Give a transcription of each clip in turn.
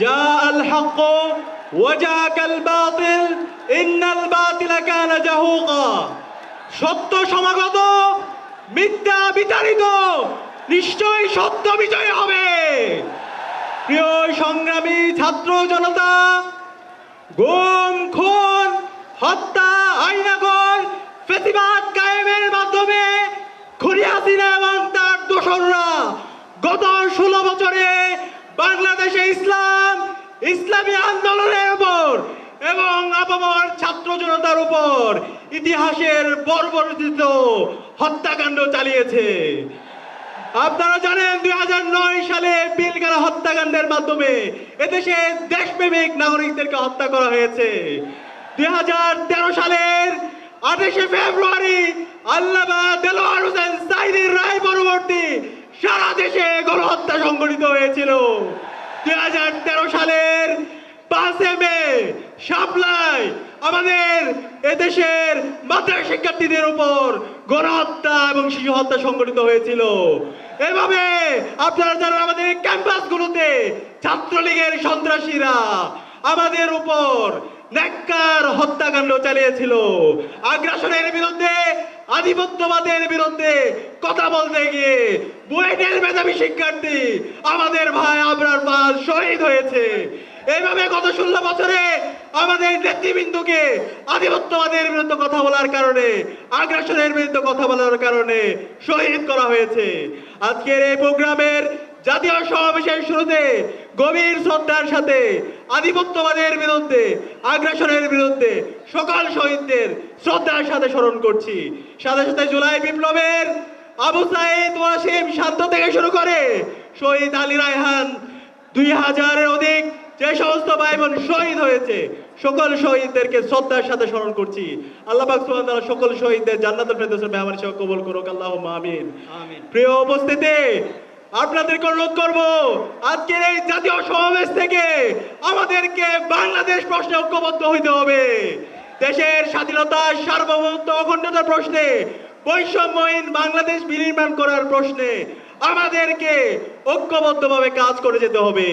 জাআল হক ওয়া জাআকাল বাতিল ইন্নাল বাতিলা কানা জাহুকা। সত্য সমাগত, মিথ্যা বিতাড়িত, নিশ্চয়ই সত্য বিজয় হবে। প্রিয় সংগ্রামী ছাত্র জনতা, গুম, খুন, হত্যা, আইনাগর, ফ্যাসিবাদ কায়েমের মাধ্যমে খুনি হাসিনা এবং তার দোসররা গত 16 বছরে বাংলাদেশে ইসলামী আন্দোলনের উপর এবং আপামর ছাত্র জনতার উপর ইতিহাসের বর্বরোচিত হত্যাকাণ্ড চালিয়েছে। আপনারা জানেন 2009 সালে পিলখানা হত্যাকাণ্ডের মাধ্যমে এদেশে দেশপ্রেমিক নাগরিকদেরকে হত্যা করা হয়েছে। 2013 সালের 28 ফেব্রুয়ারি আল্লামা দেলোয়ার হোসেন সাঈদীর রায় পরবর্তী সারা দেশে গণহত্যা সংঘটিত হয়েছিল। 2013 সালের 5 মে শাপলায় আমাদের এদেশের মাদ্রাসা শিক্ষার্থীদের উপর গণহত্যা এবং শিশু হত্যা সংঘটিত হয়েছিল। এভাবে আপনারা জানেন আমাদের ক্যাম্পাসগুলোতে ছাত্রলীগের সন্ত্রাসীরা আমাদের উপর নেককার হত্যাকাণ্ড চালিয়েছিল। আগ্রাসনের বিরুদ্ধে, আধিপত্যবাদের বিরুদ্ধে কথা বলতে গিয়ে বুয়েটের মেধাবী শিক্ষার্থী আমাদের ভাই আবরার পাল শহীদ হয়েছে। এইভাবে গত 16 বছরে আমাদের নেতৃবৃন্দকে আধিপত্যবাদের বিরুদ্ধে কথা বলার কারণে, আগ্রাসনের বিরুদ্ধে কথা বলার কারণে শহীদ করা হয়েছে। আজকের এই প্রোগ্রামের জাতীয় সমাবেশের শুরুতে গভীর শ্রদ্ধার সাথে আধিপত্যবাদের বিরুদ্ধে, আগ্রাসনের বিরুদ্ধে সকল শহীদদের শ্রদ্ধার সাথে স্মরণ করছি। সাথে সাথে জুলাই বিপ্লবের আবু সাঈদ ওয়াসিম শান্ত থেকে শুরু করে শহীদ আলী রায়হান 2000-এর অধিক যে সমস্ত ভাই বোন শহীদ হয়েছে, সকল শহীদদেরকে শ্রদ্ধার সাথে স্মরণ করছি। আল্লাহ পাক সুবহানাহু ওয়া তাআলা সকল শহীদদের জান্নাতুল ফেরদৌসের মেহমান হিসেবে কবুল করুক, আল্লাহুম্মা আমিন। প্রিয় উপস্থিতি, আপনাদেরকে অনুরোধ করব, আজকের এই জাতীয় সমাবেশ থেকে আমাদেরকে বাংলাদেশ প্রশ্নে ঐক্যবদ্ধ হইতে হবে। দেশের স্বাধীনতা, সার্বভৌমত্ব, অখণ্ডতার প্রশ্নে, বৈষম্যহীন বাংলাদেশ বিনির্মাণ করার প্রশ্নে আমাদেরকে ঐক্যবদ্ধভাবে কাজ করে যেতে হবে।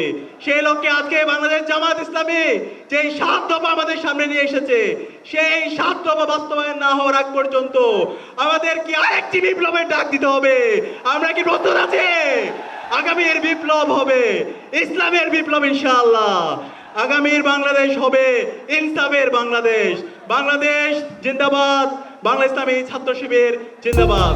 সেই লক্ষ্যে আজকে বাংলাদেশ জামাত ইসলামী যে 7 দফা আমাদের সামনে নিয়ে এসেছে, সেই 7 দফা বাস্তবায়ন না হওয়ার আগ পর্যন্ত আমাদেরকে আরেকটি বিপ্লবের ডাক দিতে হবে। আমরা কি প্রস্তুত আছি? আগামীর বিপ্লব হবে ইসলামের বিপ্লব ইনশাআল্লাহ। আগামীর বাংলাদেশ হবে ইনসাফের বাংলাদেশ। বাংলাদেশ জিন্দাবাদ, বাংলা ইসলামী ছাত্র শিবির জিন্দাবাদ।